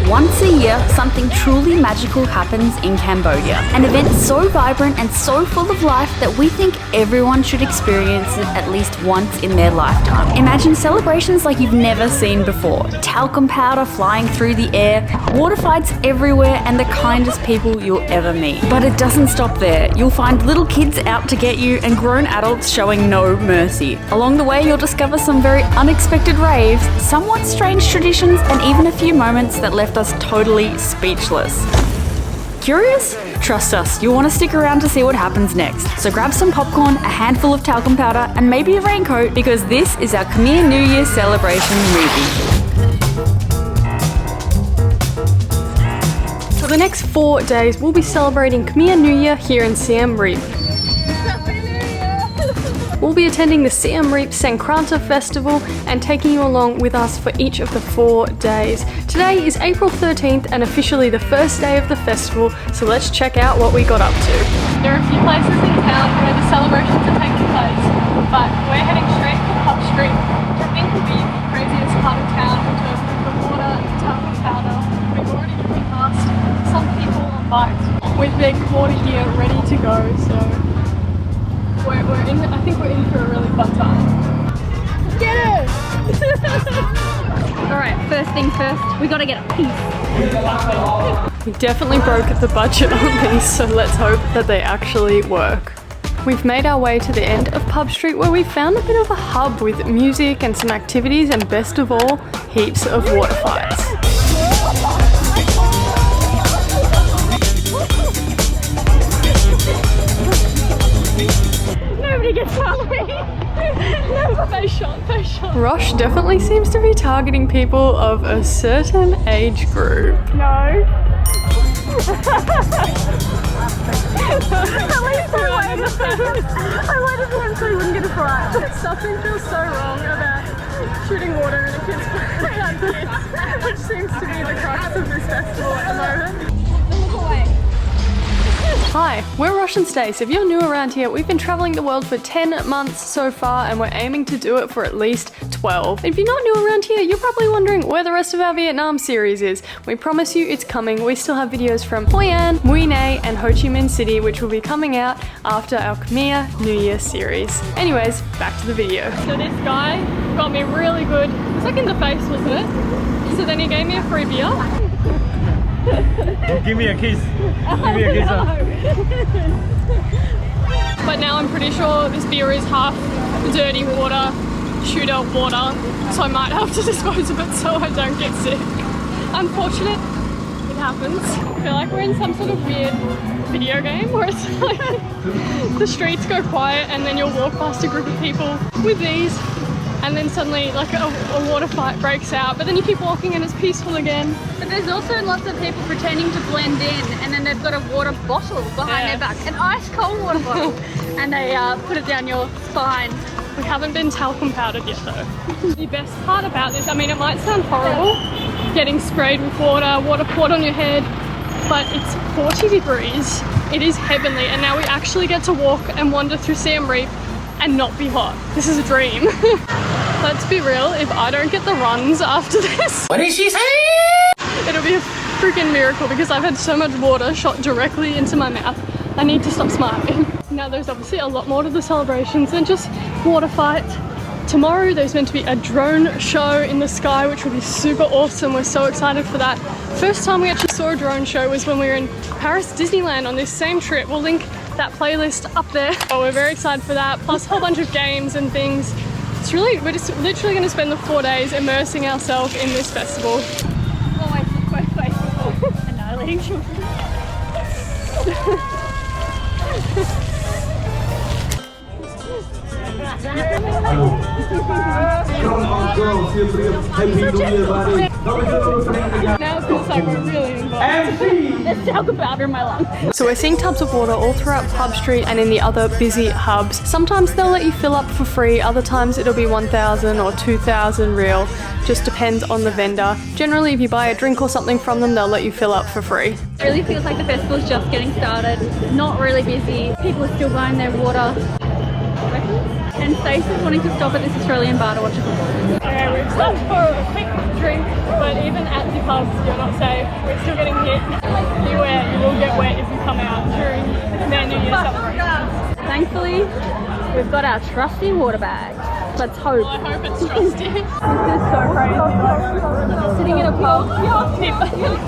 Once a year, something truly magical happens in Cambodia. An event so vibrant and so full of life that we think everyone should experience it at least once in their lifetime. Imagine celebrations like you've never seen before. Talcum powder flying through the air, water fights everywhere, and the kindest people you'll ever meet. But it doesn't stop there. You'll find little kids out to get you and grown adults showing no mercy. Along the way, you'll discover some very unexpected raves, somewhat strange traditions, and even a few moments that left us totally speechless. Curious? Trust us, you'll want to stick around to see what happens next. So grab some popcorn, a handful of talcum powder, and maybe a raincoat, because this is our Khmer New Year celebration movie. For the next 4 days, we'll be celebrating Khmer New Year here in Siem Reap. We'll be attending the Siem Reap Sankranta Festival and taking you along with us for each of the 4 days. Today is April 13th and officially the first day of the festival, so let's check out what we got up to. There are a few places in town where the celebrations are taking place, but we're heading straight to Pub Street, which I think will be the craziest part of town in terms of the water and talcum powder. We've already driven past some people on bikes with their water gear ready to go, so I think we're in for a really fun time. Get it! Alright, first things first, we gotta get a piece. We definitely broke the budget on these, so let's hope that they actually work. We've made our way to the end of Pub Street where we found a bit of a hub with music and some activities and best of all, heaps of water fights. Rosh definitely seems to be targeting people of a certain age group. No. At least I waited for him so he wouldn't get a fright. Something feels so wrong about shooting water in a kid's play on kids, which seems to be the crux of this festival at the moment. Look away. Hi, we're Rosh and Stace. If you're new around here, we've been traveling the world for 10 months so far and we're aiming to do it for at least 12. If you're not new around here, you're probably wondering where the rest of our Vietnam series is. We promise you it's coming. We still have videos from Hoi An, Mui Ne and Ho Chi Minh City, which will be coming out after our Khmer New Year series. Anyways, back to the video. So this guy got me really good, it's like in the face, wasn't it? So then he gave me a free beer. Give me a kiss. Give me a kiss. But now I'm pretty sure this beer is half dirty water, shooter water, so I might have to dispose of it so I don't get sick. Unfortunate, it happens. I feel like we're in some sort of weird video game where it's like the streets go quiet and then you'll walk past a group of people with these and then suddenly like a water fight breaks out, but then you keep walking and it's peaceful again. But there's also lots of people pretending to blend in and then they've got a water bottle behind their back, an ice cold water bottle, and they put it down your spine. We haven't been talcum powdered yet though. The best part about this, I mean it might sound horrible, getting sprayed with water poured on your head, but it's 40 degrees, it is heavenly, and now we actually get to walk and wander through Siem Reap and not be hot. This is a dream. Let's be real, if I don't get the runs after this, What did she say? it'll be a freaking miracle because I've had so much water shot directly into my mouth. I need to stop smiling. Now there's obviously a lot more to the celebrations than just water fights. Tomorrow there's meant to be a drone show in the sky, which will be super awesome. We're so excited for that. First time we actually saw a drone show was when we were in Paris Disneyland on this same trip. We'll link that playlist up there. Oh, we're very excited for that, plus a whole bunch of games and things. It's really, we're just literally going to spend the 4 days immersing ourselves in this festival. Oh, wait. Annihilating children. Now it feels like we're really involved. There's talcum powder in my lungs. So we're seeing tubs of water all throughout Pub Street and in the other busy hubs. Sometimes they'll let you fill up for free, other times it'll be 1,000 or 2,000 real. Just depends on the vendor. Generally, if you buy a drink or something from them, they'll let you fill up for free. It really feels like the festival's just getting started. Not really busy. People are still buying their water. seconds. And Stacey's wanting to stop at this Australian bar to watch a football. Okay, we've stopped for a quick drink, but even at the pubs, you're not safe. We're still getting hit. Beware, you will get wet if you come out during their New Year celebrations. Thankfully, we've got our trusty water bag. Let's hope. Well, I hope it's trusty. This is so crazy. Sitting in a pub,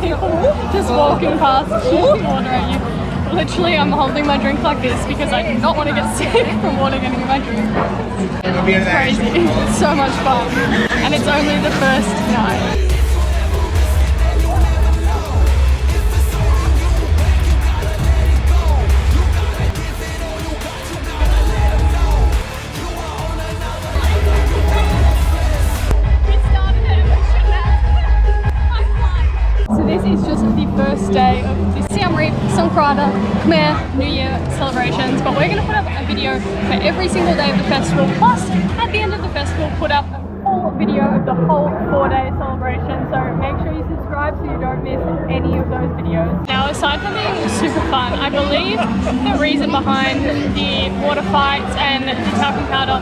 People just walking past, shooting water at you. Literally, I'm holding my drink like this because I do not want to get sick from water getting in my drink. It's crazy. It's so much fun. And it's only the first night. This is just the first day of the Siem Reap Sankranta Khmer New Year celebrations, but we're going to put up a video for every single day of the festival, plus at the end of the festival put up a full video of the whole 4-day celebration, so make sure you subscribe so you don't miss any of those videos. Now, aside from being super fun, I believe the reason behind the water fights and the talcum powder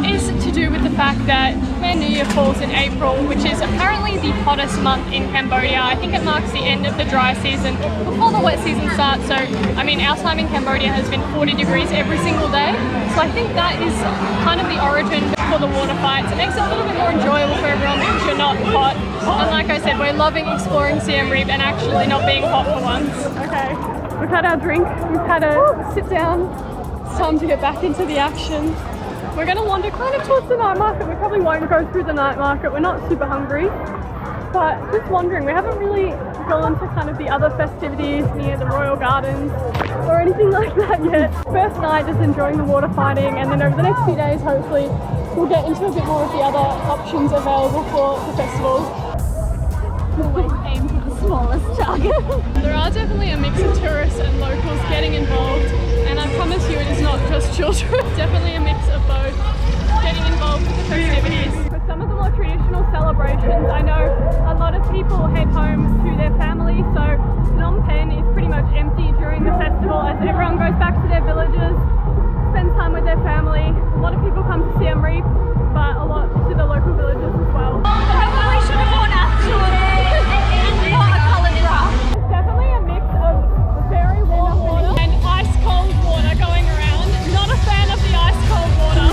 is to do with the fact that Khmer New Year falls in April, which is apparently the hottest month in Cambodia. I think it marks the end of the dry season before the wet season starts. So, I mean, our time in Cambodia has been 40 degrees every single day. So I think that is kind of the origin for the water fights. It makes it a little bit more enjoyable for everyone because you're not hot. And like I said, we're loving exploring Siem Reap and actually not being hot for once. Okay, we've had our drink, we've had a sit down. It's time to get back into the action. We're going to wander kind of towards the night market. We probably won't go through the night market. We're not super hungry, but just wondering. We haven't really gone to kind of the other festivities near the royal gardens or anything like that yet. First night, just enjoying the water fighting, and then over the next few days, hopefully, we'll get into a bit more of the other options available for the festival. always aim for the smallest jug. There are definitely a mix of tourists and locals getting involved, and I promise you it is not just children. Definitely a mix of both getting involved with the festivities. For some of the more traditional celebrations, I know a lot of people head home to their family, so Phnom Penh is pretty much empty during the festival as everyone goes back to their villages, spends time with their family. A lot of people come to Siem Reap, but a lot to the local villages as well. Probably should have worn actually not a coloured bra. It's definitely a mix of very warm water and ice cold water going around. Not a fan of the ice cold water.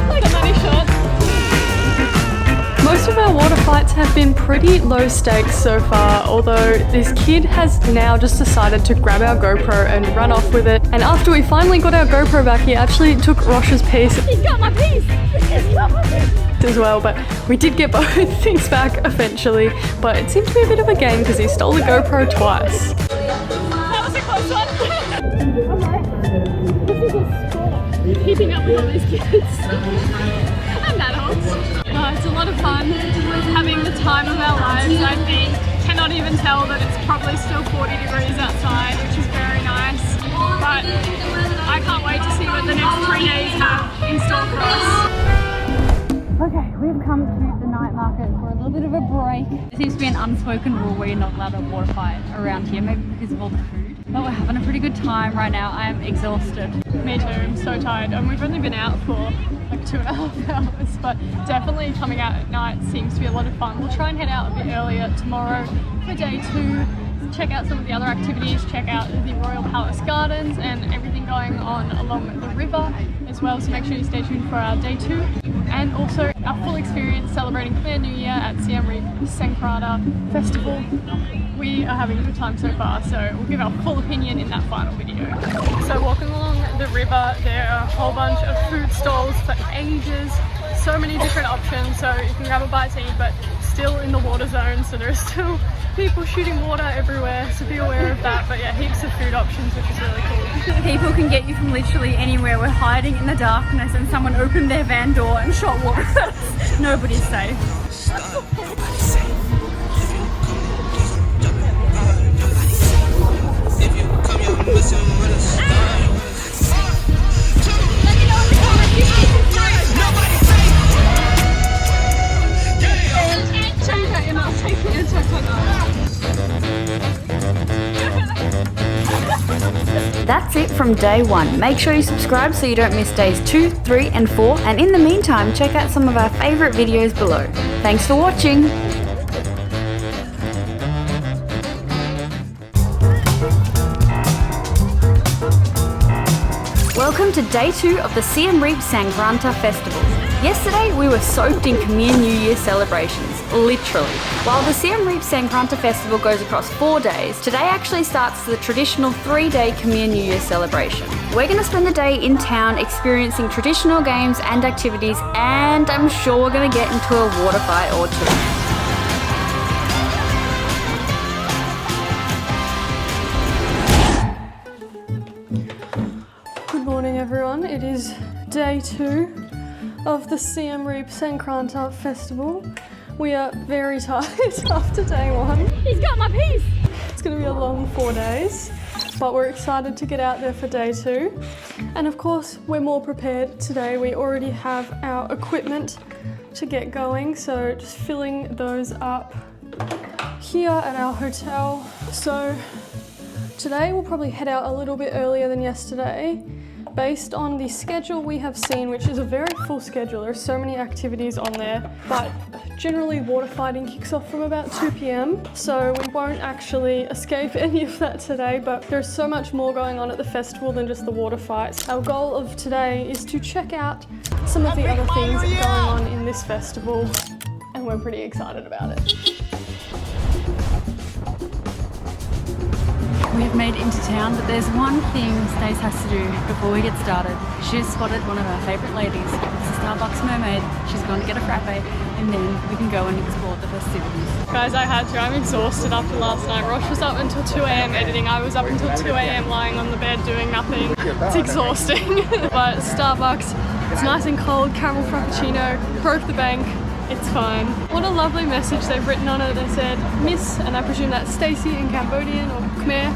Like a money shot. Most of our water fights have been pretty low stakes so far, although this kid has now just decided to grab our GoPro and run off with it. And after we finally got our GoPro back, he actually took Rosh's piece. He's got my piece! He's got my piece! As well, but we did get both things back eventually, but it seemed to be a bit of a game because he stole the GoPro twice. That was a close one. This is a sport, keeping up with all these kids and adults. It's a lot of fun, having the time of our lives, I think. Cannot even tell that it's probably still 40 degrees outside, which is very nice, but I can't wait to see what the next 3 days have in store for us. Okay, we've come to the night market for a little bit of a break. There seems to be an unspoken rule where you're not allowed to water fight around here, maybe because of all the food. But we're having a pretty good time right now. I am exhausted. Me too, I'm so tired. And we've only been out for like 2.5 hours, but definitely coming out at night seems to be a lot of fun. We'll try and head out a bit earlier tomorrow for day 2. Check out some of the other activities, check out the Royal Palace Gardens and everything going on along the river as well, so make sure you stay tuned for our day 2 and also our full experience celebrating Khmer New Year at Siem Reap Sankranta Festival. We are having a good time so far, so we'll give our full opinion in that final video. So walking along the river, there are a whole bunch of food stalls for ages, so many different options, so you can grab a bite to eat, but still in the water zone, so there are still people shooting water everywhere, so be aware of that. But yeah, heaps of food options, which is really cool. People can get you from literally anywhere. We're hiding in the darkness and someone opened their van door and shot water at us. Nobody's safe. that's it from day 1. Make sure you subscribe so you don't miss days 2, 3 and 4, and in the meantime check out some of our favourite videos below. Thanks for watching! Welcome to day 2 of the Siem Reap Sankranta Festival. Yesterday we were soaked in Khmer New Year celebrations, literally. While the Siem Reap Sankranta Festival goes across 4 days, today actually starts the traditional 3-day Khmer New Year celebration. We're going to spend the day in town experiencing traditional games and activities, and I'm sure we're going to get into a water fight or two. Good morning everyone, it is day 2 of the Siem Reap Sankranta Festival. We are very tired after day 1. He's got my piece! It's going to be a long 4 days, but we're excited to get out there for day 2. And of course, we're more prepared today. We already have our equipment to get going, so just filling those up here at our hotel. So today we'll probably head out a little bit earlier than yesterday. Based on the schedule we have seen, which is a very full schedule, there are so many activities on there, but generally water fighting kicks off from about 2 p.m. so we won't actually escape any of that today, but there's so much more going on at the festival than just the water fights. Our goal of today is to check out some of the other things going on in this festival, and we're pretty excited about it. We've made it into town, but there's one thing Stace has to do before we get started. She's spotted one of our favourite ladies. It's a Starbucks mermaid. She's going to get a frappe, and then we can go and explore the festivities. Guys, I had to. I'm exhausted after last night. Rosh was up until 2 a.m. editing. I was up until 2 a.m. lying on the bed doing nothing. It's exhausting. But Starbucks, it's nice and cold, caramel frappuccino, broke the bank. It's fine. What a lovely message they've written on it. They said, Miss, and I presume that's Stacey in Cambodian or Khmer,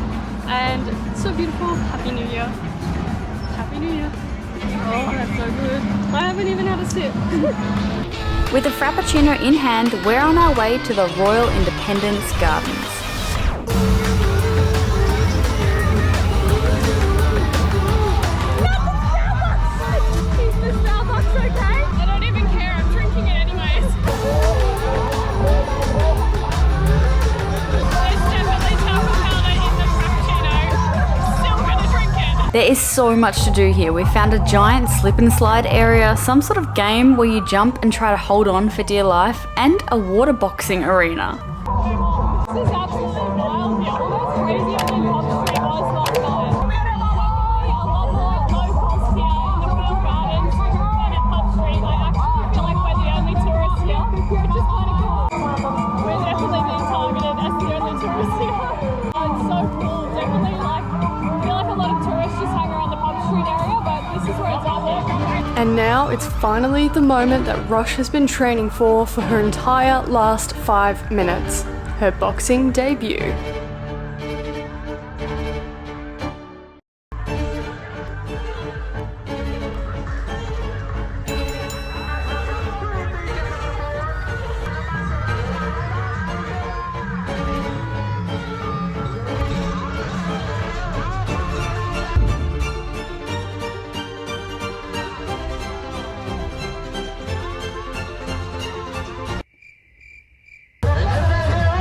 and it's so beautiful. Happy New Year. Happy New Year. Oh, that's so good. I haven't even had a sip. With a frappuccino in hand, we're on our way to the Royal Independence Gardens. Is the Starbucks okay? I don't even care. I'm drinking it anyways. There's definitely talcum powder in the frappuccino. Still gonna drink it. There is so much to do here. We found a giant slip and slide area, some sort of game where you jump and try to hold on for dear life, and a water boxing arena. This is absolutely wild here. Almost crazier than Pop Street was last night. A lot more locals here in the Royal Gardens than at Pop Street. I actually feel like we're the only tourists here, which is kind of cool. We're definitely being targeted as the only tourists here. It's so cool. Definitely I feel like a lot of tourists just hang around the Pop Street area, but this is where it's at. And now it's finally the moment that Rosh has been training for her entire last 5 minutes. Her boxing debut.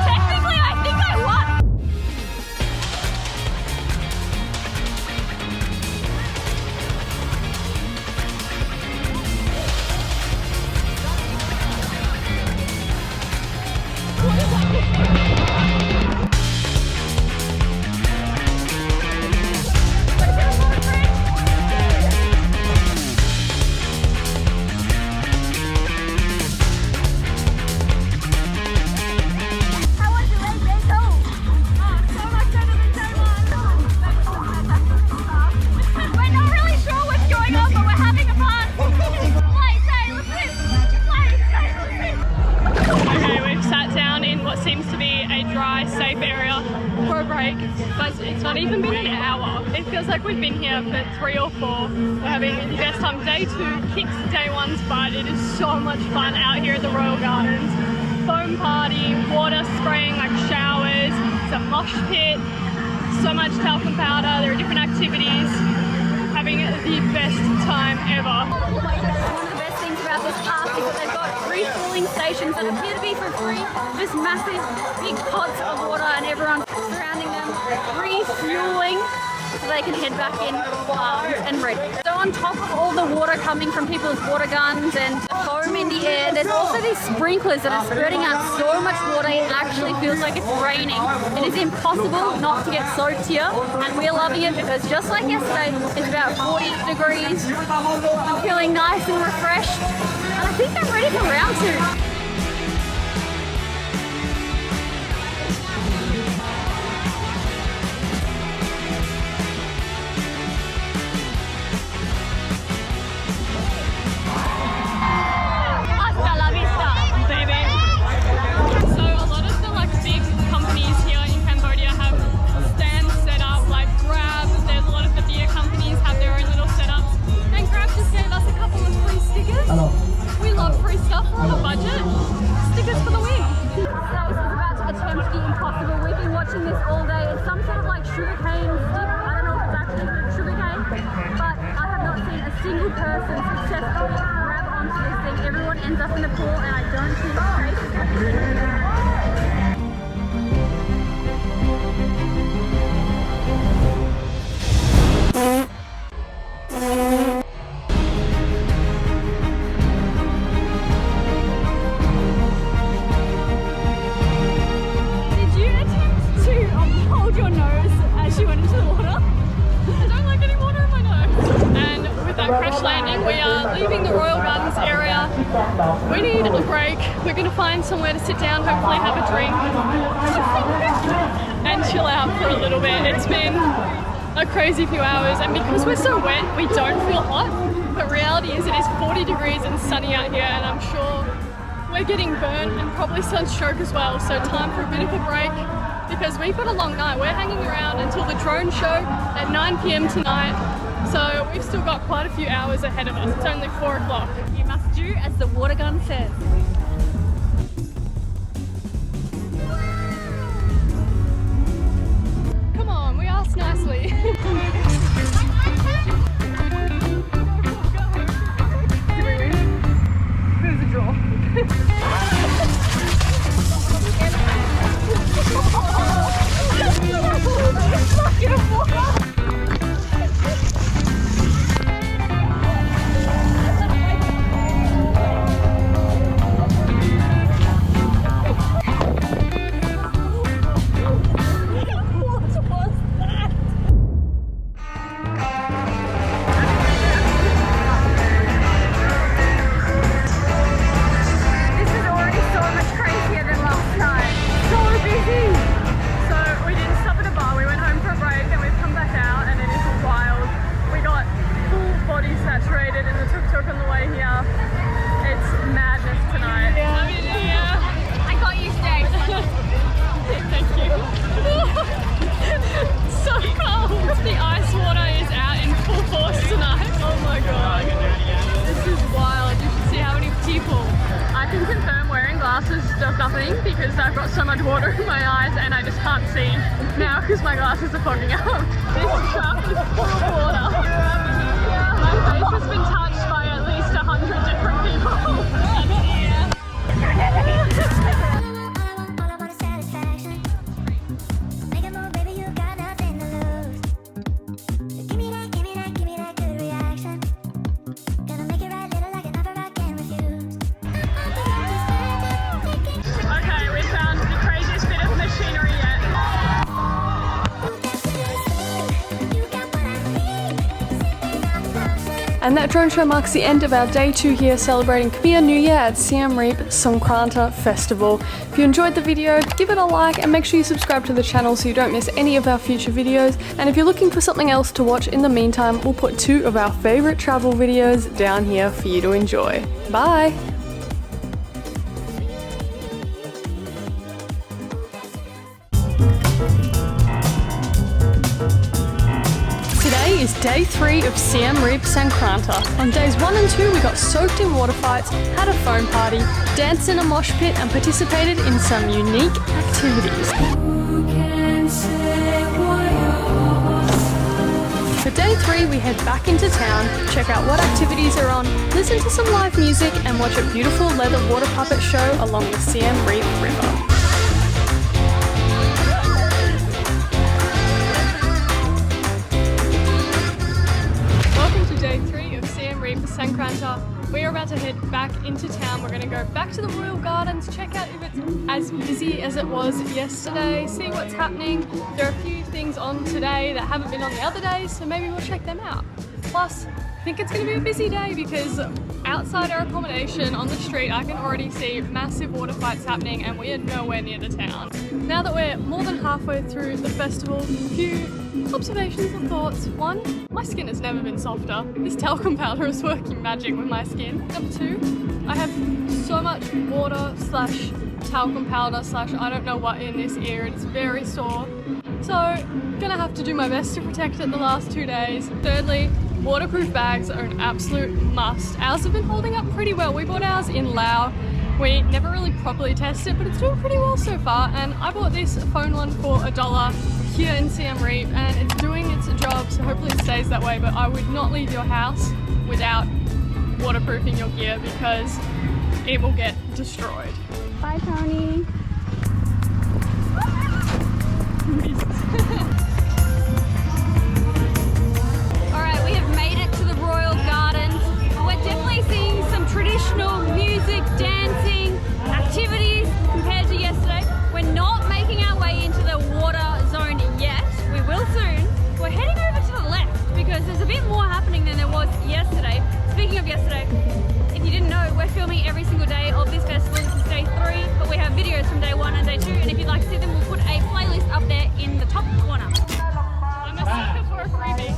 Technically, I think I won! How was your race day? So much better than day 1. We're not really sure what's going on, but we're having a blast. Play, say, listen. Play, say, listen. Okay, we've sat down in what seems to be a dry, safe area for a break, but it's not even been an hour. It feels like we've been here for 3 or 4. We're having the best time. Day 2 kicks day 1's butt. It is so much fun out here at the Royal Gardens. Foam party, water spraying like showers, it's a mosh pit, so much talcum powder, there are different activities, having the best time ever. One of the best things about this park is that they've got refueling stations that appear to be for free. Just massive, big pots of water and everyone surrounding them, refueling so they can head back in and ready. So on top of all the water coming from people's water guns and the foam in the air, there's also these sprinklers that are spurting out so much water it actually feels like it's raining. It is impossible not to get soaked here, and we're loving it because just like yesterday, it's about 40 degrees. I'm feeling nice and refreshed, and I think I'm ready for round 2. Ends up in the pool, and I don't think Did you attempt to hold your nose as you went into the water? I don't like any water in my nose. And with that crash landing, we are leaving the Royal Gardens area. We need a break. We're going to find somewhere to sit down, hopefully have a drink and chill out for a little bit. It's been a crazy few hours, and because we're so wet, we don't feel hot. But reality is it is 40 degrees and sunny out here, and I'm sure we're getting burnt and probably sunstroke as well. So time for a bit of a break because we've got a long night. We're hanging around until the drone show at 9 p.m. tonight. So we've still got quite a few hours ahead of us. It's only 4 o'clock. You must do as the water gun says. Come on, we asked nicely. Who's a draw? Nothing because I've got so much water in my eyes and I just can't see now because my glasses are fogging up. This truck is full of water. My face has been touched by at least 100 different people. And that drone show marks the end of our day 2 here celebrating Khmer New Year at Siem Reap Sankranta Festival. If you enjoyed the video, give it a like and make sure you subscribe to the channel so you don't miss any of our future videos. And if you're looking for something else to watch in the meantime, we'll put 2 of our favourite travel videos down here for you to enjoy. Bye! Is day 3 of Siem Reap Sankranta. On days 1 and 2 we got soaked in water fights, had a foam party, danced in a mosh pit and participated in some unique activities. Who can say why day 3, we head back into town, check out what activities are on, listen to some live music, and watch a beautiful leather water puppet show along the Siem Reap River. Welcome to day 3 of Siem Reap Sankranta. We are about to head back into town. We're going to go back to the Royal Gardens, check out if it's as busy as it was yesterday, see what's happening. There are a few things on today that haven't been on the other days, so maybe we'll check them out. Plus, I think it's going to be a busy day because outside our accommodation on the street, I can already see massive water fights happening and we are nowhere near the town. Now that we're more than halfway through the festival, a few observations and thoughts. 1, my skin has never been softer. This talcum powder is working magic with my skin. Number 2, I have so much water slash talcum powder slash I don't know what in this ear. It's very sore. So, gonna have to do my best to protect it the last 2 days. Thirdly, waterproof bags are an absolute must. Ours have been holding up pretty well. We bought ours in Laos. We never really properly tested it, but it's doing pretty well so far. And I bought this phone one for $1 here in Siem Reap, and it's doing its job, so hopefully it stays that way. But I would not leave your house without waterproofing your gear because it will get destroyed. Bye, Tony. Alright, we have made it to the Royal Gardens. We're definitely seeing some traditional music, dancing, activities compared to yesterday. We're not making our way into the water zone yet. We will soon. We're heading over to the left because there's a bit more happening than there was yesterday. Speaking of yesterday, if you didn't know, we're filming every single day of this festival. This is day 3, but we have videos from day 1 and day 2, and if you'd like to see them, we'll put a playlist up there in the top corner. I'm a sucker for a freebie.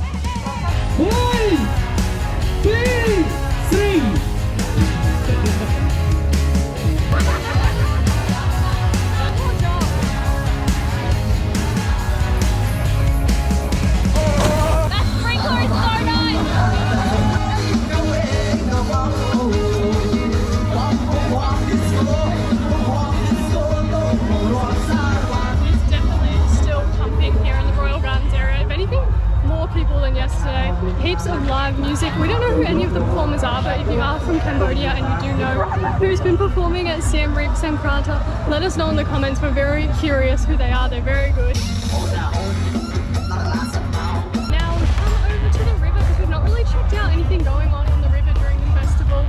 1, 2, 3. That sprinkler is so nice! It's definitely still pumping here in the Royal Gardens area. If anything, more people than yesterday. Heaps of live music. We don't know who any of the performers are, but if you are from Cambodia and you do know who's been performing at Siem Reap Sankranta, let us know in the comments. We're very curious who they are. They're very good. Now we've come over to the river because we've not really checked out anything going on the river during the festival.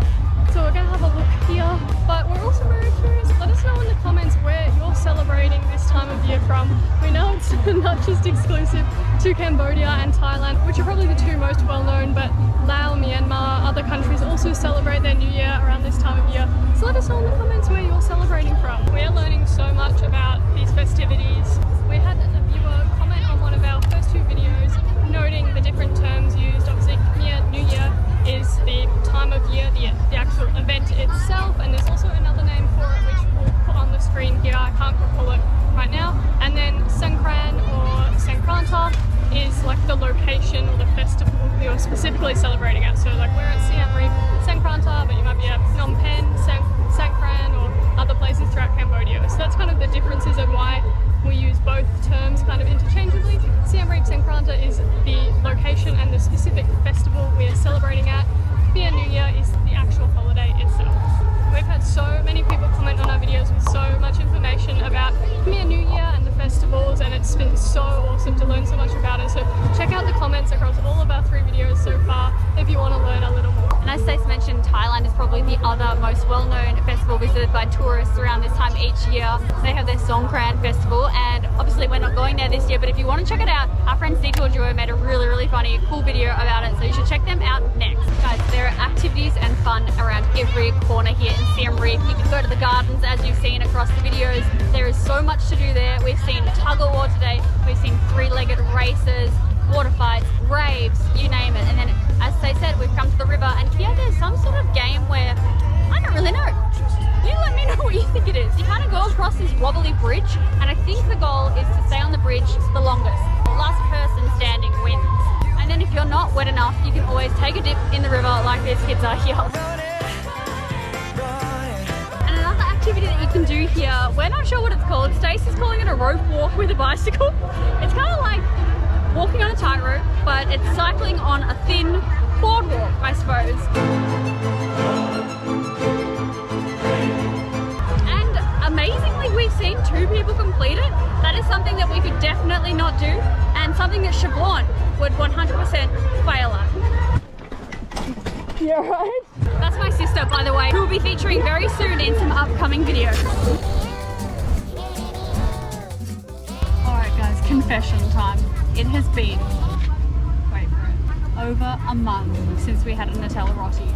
So we're going to have a look here, but we're also very curious. Let us know in the comments where you're celebrating this time of year from. We know it's not just exclusive to Cambodia and Thailand, which are probably the 2 most well-known, but Laos, Myanmar, other countries also celebrate their New Year around this time of year. So let us know in the comments where you're celebrating from. We're learning so much about these festivities. We had a viewer comment on one of our first 2 videos noting the different terms used. Obviously, Khmer New Year is the time of year, the actual event itself, and there's also another name for it which we'll put on the screen here. I can't recall it right now. And then Songkran or Sankranta is like the location or the festival you're specifically celebrating at. So like we're at Siem Reap Sankranta, but you might be at Phnom Penh, Songkran, or other places throughout Cambodia. So that's kind of the differences of why we use both terms kind of interchangeably. Siem Reap Sankranta is the location and the specific festival we are celebrating at. Khmer New Year is the actual holiday itself. We've had so many people comment on our videos with so much information about Khmer New Year and the festivals, and it's been so awesome to learn so much about it. So check out the comments across all of our 3 videos so far if you want to learn a little more. And as Stace mentioned, Thailand is probably the other most well-known festival visited by tourists around this time each year. They have their Songkran festival, and obviously we're not going there this year, but if you want to check it out, our friends Detour Duo made a really funny, cool video about it, so you should check them out next. Guys, there are activities and fun around every corner here in Siem Reap. You can go to the gardens as you've seen across the videos. There is so much to do there. We've seen tug-of-war today, we've seen 3-legged races, water fights, raves, you name it. And then, as they said, we've come to the river, and here there's some sort of game where, I don't really know. You let me know what you think it is. You kind of go across this wobbly bridge, and I think the goal is to stay on the bridge the longest. The last person standing wins. And then if you're not wet enough, you can always take a dip in the river like these kids are here. And another activity that you can do here, we're not sure what it's called. Stace is calling it a rope walk with a bicycle. It's kind of like walking on a tightrope, but it's cycling on a thin boardwalk, I suppose. And amazingly, we've seen 2 people complete it. That is something that we could definitely not do, and something that Siobhan would 100% fail at. Yeah, right? That's my sister, by the way, who will be featuring very soon in some upcoming videos. Alright guys, confession time. It has been, wait for it, over a month since we had a Nutella roti.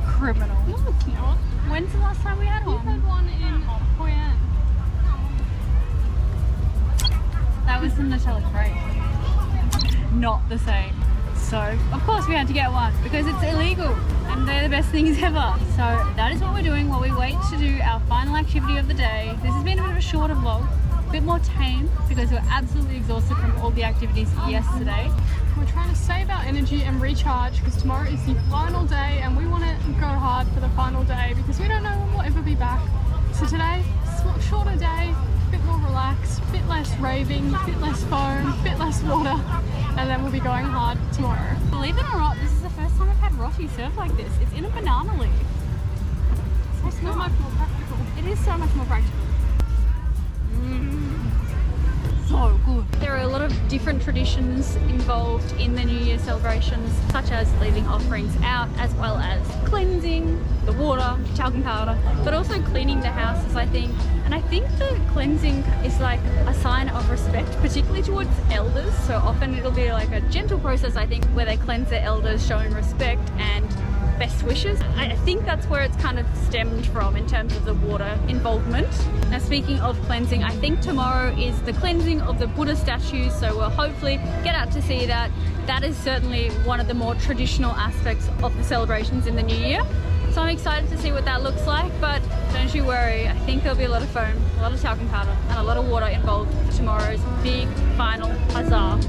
Criminal. No, it's not. When's the last time we had We one? had one in Hoi An. That was the Nutella crepe. Not the same. So, of course we had to get one because it's illegal and they're the best things ever. So that is what we're doing while we wait to do our final activity of the day. This has been a bit of a shorter vlog, a bit more tame because we're absolutely exhausted from all the activities yesterday. We're trying to save our energy and recharge because tomorrow is the final day and we want to go hard for the final day because we don't know when we'll ever be back. So today, shorter day, a bit more relaxed, a bit less raving, a bit less foam, a bit less water, and then we'll be going hard tomorrow. Believe it or not, this is the first time I've had roti served like this. It's in a banana leaf. It's so much more practical. It is so much more practical. So good. There are a lot of different traditions involved in the New Year celebrations, such as leaving offerings out, as well as cleansing the water, talcum powder, but also cleaning the houses, I think. And I think the cleansing is like a sign of respect, particularly towards elders. So often it'll be like a gentle process, I think, where they cleanse their elders, showing respect and best wishes. I think that's where it's kind of stemmed from in terms of the water involvement. Now, speaking of cleansing, I think tomorrow is the cleansing of the Buddha statues, so we'll hopefully get out to see that. That is certainly one of the more traditional aspects of the celebrations in the New Year. So I'm excited to see what that looks like, but don't you worry, I think there'll be a lot of foam, a lot of talcum powder, and a lot of water involved for tomorrow's big final huzzah.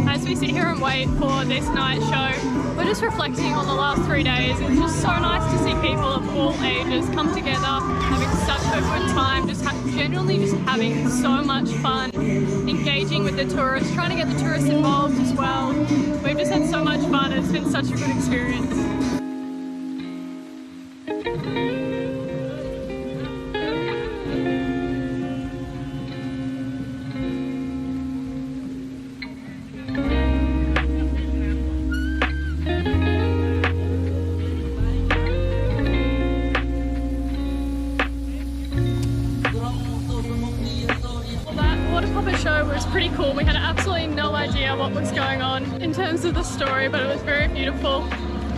As we sit here and wait for this night show, we're just reflecting on the last 3 days. It's just so nice to see people of all ages come together, having such a good time, just genuinely just having so much fun, engaging with the tourists, trying to get the tourists involved as well. We've just had so much fun. It's been such a good experience. Pretty cool. We had absolutely no idea what was going on in terms of the story, but it was very beautiful.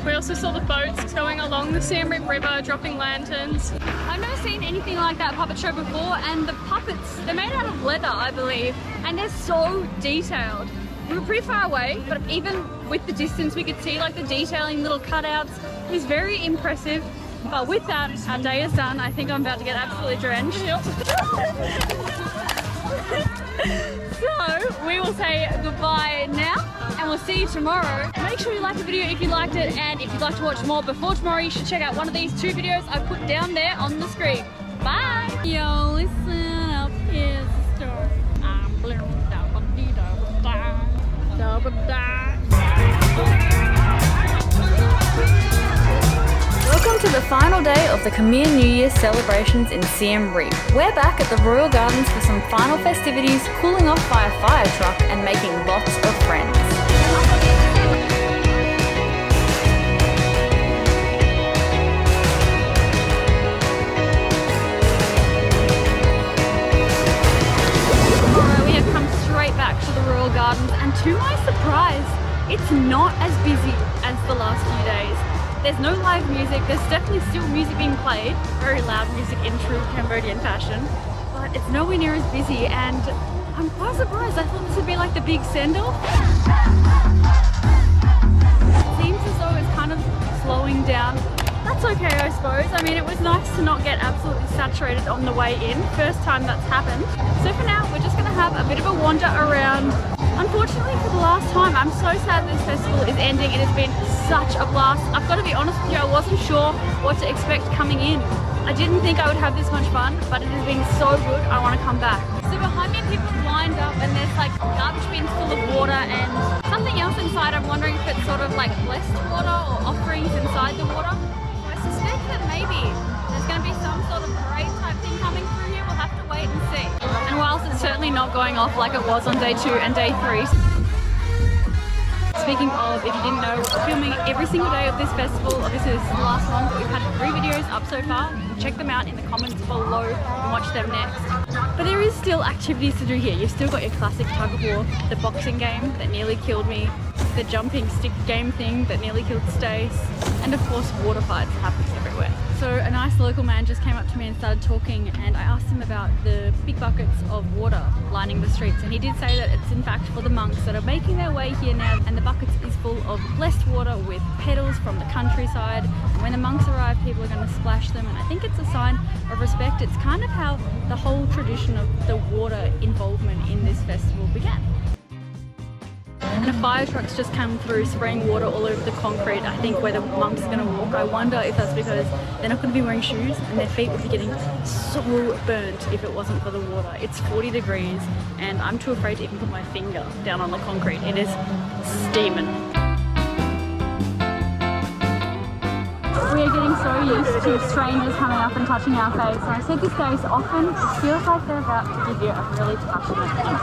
We also saw the boats going along the Siem Reap River, dropping lanterns. I've never seen anything like that puppet show before, and the puppets, they're made out of leather, I believe, and they're so detailed. We were pretty far away, but even with the distance, we could see like the detailing, little cutouts. It was very impressive. But with that, our day is done. I think I'm about to get absolutely drenched. So we will say goodbye now, and we'll see you tomorrow. Make sure you like the video if you liked it, and if you'd like to watch more before tomorrow, you should check out one of these 2 videos I put down there on the screen. Bye! Yo, listen up, here's the story. I'm blue, Welcome to the final day of the Khmer New Year celebrations in Siem Reap. We're back at the Royal Gardens for some final festivities, cooling off by a fire truck and making lots of friends. Alright, we have come straight back to the Royal Gardens, and to my surprise, it's not as busy as the last few days. There's no live music, there's definitely still music being played, very loud music in true Cambodian fashion, but it's nowhere near as busy, and I'm quite surprised. I thought this would be like the big send-off. It seems as though it's kind of slowing down. That's okay, I suppose. I mean, it was nice to not get absolutely saturated on the way in, first time that's happened. So for now, we're just gonna have a bit of a wander around. Unfortunately, for the last time, I'm so sad this festival is ending. It has been such a blast. I've got to be honest with you, I wasn't sure what to expect coming in. I didn't think I would have this much fun, but it has been so good, I want to come back. So behind me people have lined up and there's like garbage bins full of water and something else inside. I'm wondering if it's sort of like blessed water or offerings inside the water. I suspect that maybe there's going to be some sort of parade type thing coming through here. We'll have to wait and see. And whilst it's certainly not going off like it was on day 2 and day 3. Speaking of, if you didn't know, we're filming every single day of this festival. Obviously this is the last one, but we've had 3 videos up so far. You can check them out in the comments below and watch them next. But there is still activities to do here. You've still got your classic tug of war, the boxing game that nearly killed me, the jumping stick game thing that nearly killed Stace, and of course water fights happening everywhere. So a nice local man just came up to me and started talking, and I asked him about the big buckets of water lining the streets, and he did say that it's in fact for the monks that are making their way here now, and the buckets is full of blessed water with petals from the countryside, and when the monks arrive people are going to splash them, and I think it's a sign of respect. It's kind of how the whole tradition of the water involvement in this festival began. And a fire truck's just come through spraying water all over the concrete, I think where the monks are going to walk. I wonder if that's because they're not going to be wearing shoes and their feet would be getting so burnt if it wasn't for the water. It's 40 degrees and I'm too afraid to even put my finger down on the concrete. It is steaming. We are getting so used to strangers coming up and touching our face. And I said this day so often, it feels like they're about to give you a really passionate kiss.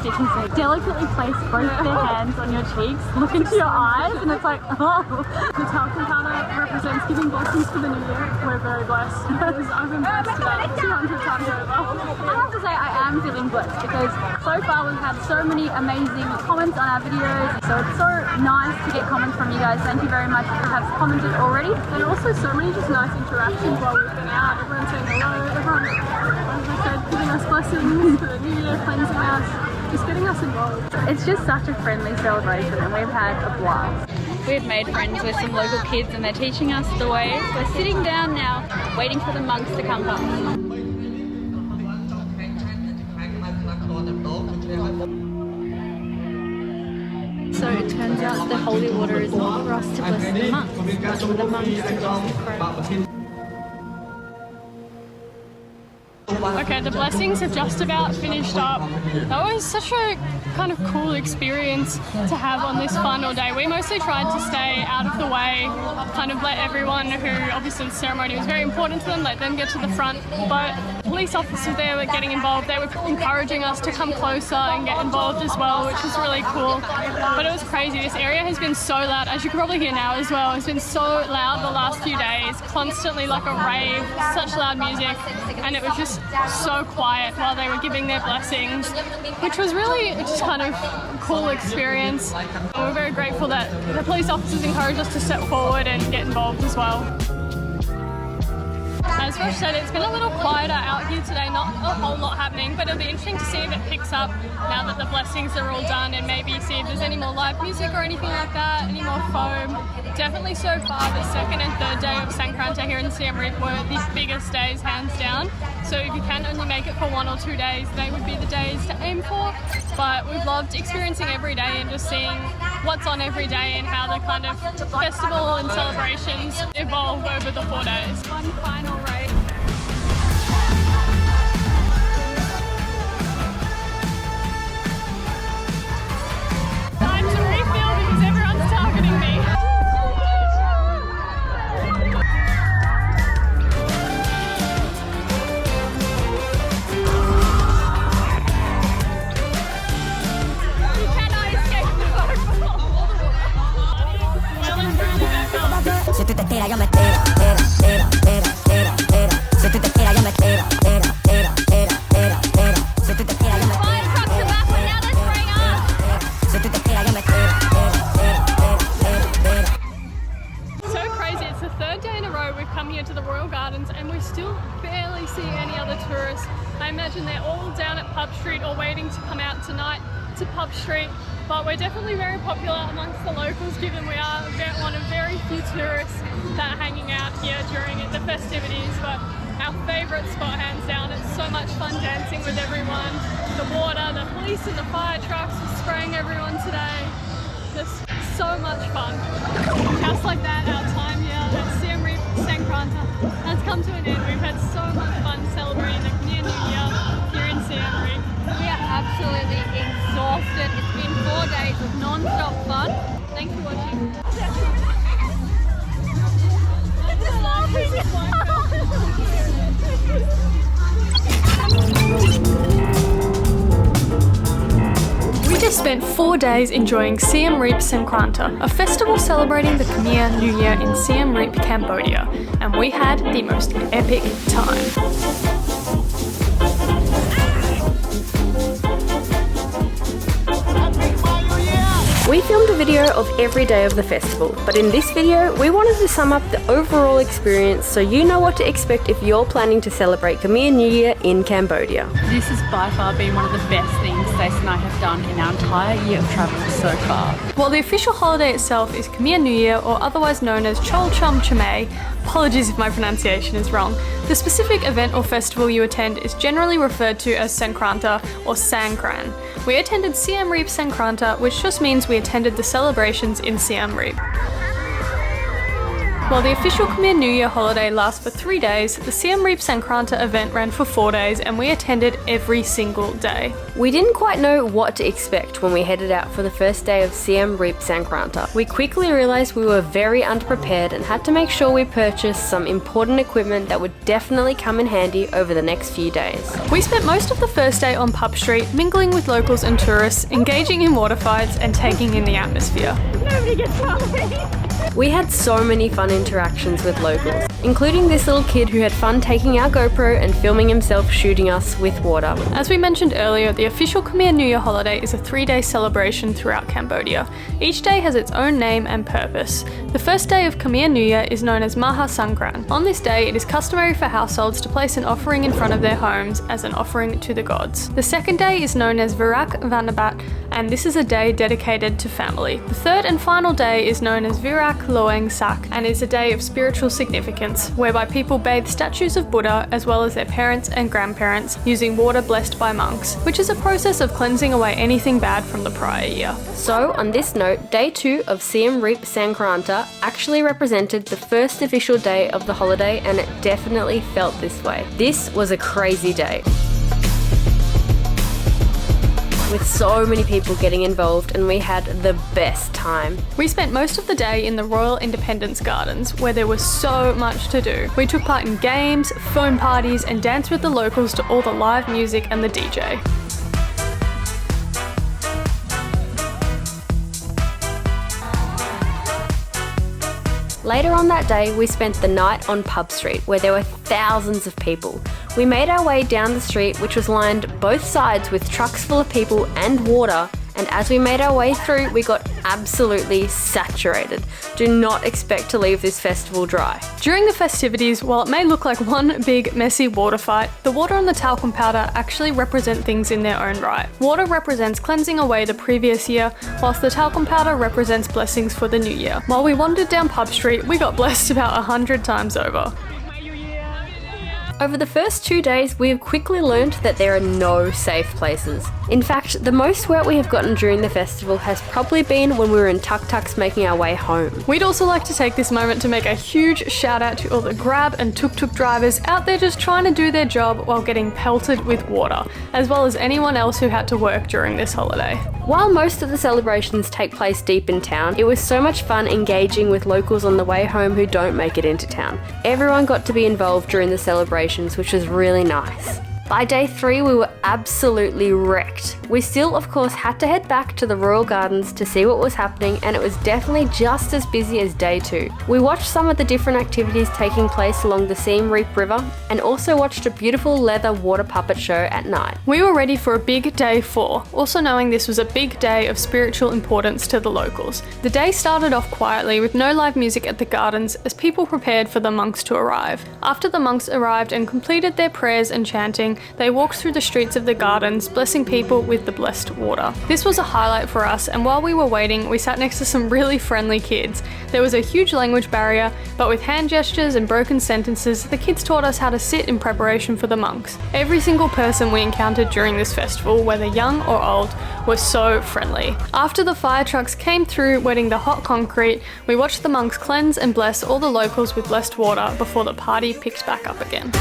You can see, delicately place both their hands on your cheeks, look into your eyes, and it's like, oh. The talcum powder represents giving blessings for the new year. We're very blessed because I've been blessed about 200 times over. I have to say I am feeling blessed because so far we've had so many amazing comments on our videos. So it's so nice to get comments from you guys. Thank you very much if you have commented already. And also so many just nice interactions while we've been out. Everyone's saying hello, everyone, as I said, giving us blessings for the new year, cleansing us, just getting us involved. It's just such a friendly celebration and we've had a blast. We've made friends with some local kids and they're teaching us the ways. We're sitting down now, waiting for the monks to come up. So it turns out the holy water is not for us to bless the monks, but for the monks to bless the crows. Okay, the blessings have just about finished up. That was such a kind of cool experience to have on this final day. We mostly tried to stay out of the way, kind of let everyone who, obviously the ceremony was very important to them, let them get to the front. But police officers there were getting involved. They were encouraging us to come closer and get involved as well, which was really cool. But it was crazy. This area has been so loud, as you can probably hear now as well. It's been so loud the last few days, constantly like a rave, such loud music, and it was just so quiet while they were giving their blessings, which was really just kind of a cool experience. We're very grateful that the police officers encouraged us to step forward and get involved as well. As Josh said, it's been a little quieter out here today, not a whole lot happening, but it'll be interesting to see if it picks up now that the blessings are all done, and maybe see if there's any more live music or anything like that, any more foam. Definitely so far the second and third day of Sankranta here in Siem Reap were the biggest days, hands down. So if you can only make it for 1 or 2 days, they would be the days to aim for. But we've loved experiencing every day and just seeing what's on every day and how the kind of festival and celebrations evolve over the 4 days. One final race. Time to refill because everyone's targeting me. You cannot escape the waterfall. Well and truly back up. Si tú te tiras, yo me tiro, Si tú te tiras, yo me tiro, Si tú te tiras, yo me tiro. Fire trucks are back, but now they're spraying up. Si tú te tiras, yo me tiro, So crazy, it's the third day in a row we've come here to the Royal Gardens and we still barely see any other tourists. I imagine they're all down at Pub Street or waiting to come out tonight to Pub Street, but we're definitely very popular amongst the locals given we are one of very few tourists that are hanging out here during the festivities. But our favourite spot, hands down, it's so much fun dancing with everyone. The water, the police and the fire trucks were spraying everyone today. Just so much fun. Just like that, our time here at Siem Reap Sankranta Sankranta has come to an end. We've had so much fun celebrating the Khmer New Year here in Siem Reap. We are absolutely exhausted. It's been 4 days of non-stop fun. Thanks for watching. We just spent 4 days enjoying Siem Reap Sankranta, a festival celebrating the Khmer New Year in Siem Reap, Cambodia, and we had the most epic time. We filmed a video of every day of the festival, but in this video we wanted to sum up the overall experience so you know what to expect if you're planning to celebrate Khmer New Year in Cambodia. This has by far been one of the best things Stace and I have done in our entire year of travel so far. While the official holiday itself is Khmer New Year, or otherwise known as Chol Thmey, apologies if my pronunciation is wrong, the specific event or festival you attend is generally referred to as Sankranta or Songkran. We attended Siem Reap Sankranta, which just means we attended the celebrations in Siem Reap. While the official Khmer New Year holiday lasts for 3 days, the Siem Reap Sankranta event ran for 4 days and we attended every single day. We didn't quite know what to expect when we headed out for the first day of Siem Reap Sankranta. We quickly realised we were very underprepared and had to make sure we purchased some important equipment that would definitely come in handy over the next few days. We spent most of the first day on Pub Street, mingling with locals and tourists, engaging in water fights and taking in the atmosphere. We had so many fun interactions with locals, including this little kid who had fun taking our GoPro and filming himself shooting us with water. As we mentioned earlier, the official Khmer New Year holiday is a 3-day celebration throughout Cambodia. Each day has its own name and purpose. The first day of Khmer New Year is known as Maha Songkran. On this day, it is customary for households to place an offering in front of their homes as an offering to the gods. The second day is known as Virak Vanabat, and this is a day dedicated to family. The third and final day is known as Virak Loeng Sak, and is a day of spiritual significance, whereby people bathe statues of Buddha as well as their parents and grandparents using water blessed by monks, which is a process of cleansing away anything bad from the prior year. So, on this note, day 2 of Siem Reap Sankranta actually represented the first official day of the holiday, and it definitely felt this way. This was a crazy day, with so many people getting involved, and we had the best time. We spent most of the day in the Royal Independence Gardens, where there was so much to do. We took part in games, phone parties, and danced with the locals to all the live music and the DJ. Later on that day, we spent the night on Pub Street, where there were thousands of people. We made our way down the street, which was lined both sides with trucks full of people and water, and as we made our way through, we got absolutely saturated. Do not expect to leave this festival dry. During the festivities, while it may look like one big messy water fight, the water and the talcum powder actually represent things in their own right. Water represents cleansing away the previous year, whilst the talcum powder represents blessings for the new year. While we wandered down Pub Street, we got blessed about 100 times over. Over the first 2 days, we have quickly learned that there are no safe places. In fact, the most wet we have gotten during the festival has probably been when we were in tuk-tuks making our way home. We'd also like to take this moment to make a huge shout out to all the Grab and tuk-tuk drivers out there just trying to do their job while getting pelted with water, as well as anyone else who had to work during this holiday. While most of the celebrations take place deep in town, it was so much fun engaging with locals on the way home who don't make it into town. Everyone got to be involved during the celebrations, which was really nice. By day 3, we were absolutely wrecked. We still, of course, had to head back to the Royal Gardens to see what was happening, and it was definitely just as busy as day 2. We watched some of the different activities taking place along the Siem Reap River, and also watched a beautiful leather water puppet show at night. We were ready for a big day 4, also knowing this was a big day of spiritual importance to the locals. The day started off quietly with no live music at the gardens as people prepared for the monks to arrive. After the monks arrived and completed their prayers and chanting, morning, they walked through the streets of the gardens, blessing people with the blessed water. This was a highlight for us, and while we were waiting, we sat next to some really friendly kids. There was a huge language barrier, but with hand gestures and broken sentences, the kids taught us how to sit in preparation for the monks. Every single person we encountered during this festival, whether young or old, was so friendly. After the fire trucks came through wetting the hot concrete, we watched the monks cleanse and bless all the locals with blessed water before the party picked back up again.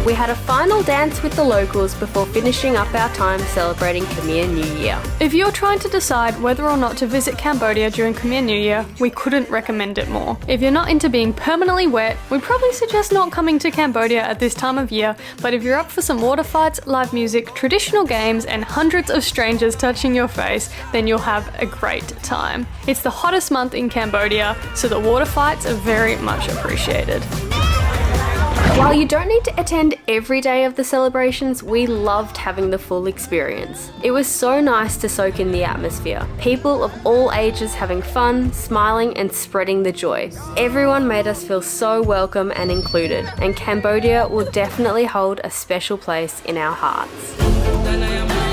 We had a final dance with the locals before finishing up our time celebrating Khmer New Year. If you're trying to decide whether or not to visit Cambodia during Khmer New Year, we couldn't recommend it more. If you're not into being permanently wet, we probably suggest not coming to Cambodia at this time of year, but if you're up for some water fights, live music, traditional games, and hundreds of strangers touching your face, then you'll have a great time. It's the hottest month in Cambodia, so the water fights are very much appreciated. While you don't need to attend every day of the celebrations, we loved having the full experience. It was so nice to soak in the atmosphere. People of all ages having fun, smiling and spreading the joy. Everyone made us feel so welcome and included, and Cambodia will definitely hold a special place in our hearts.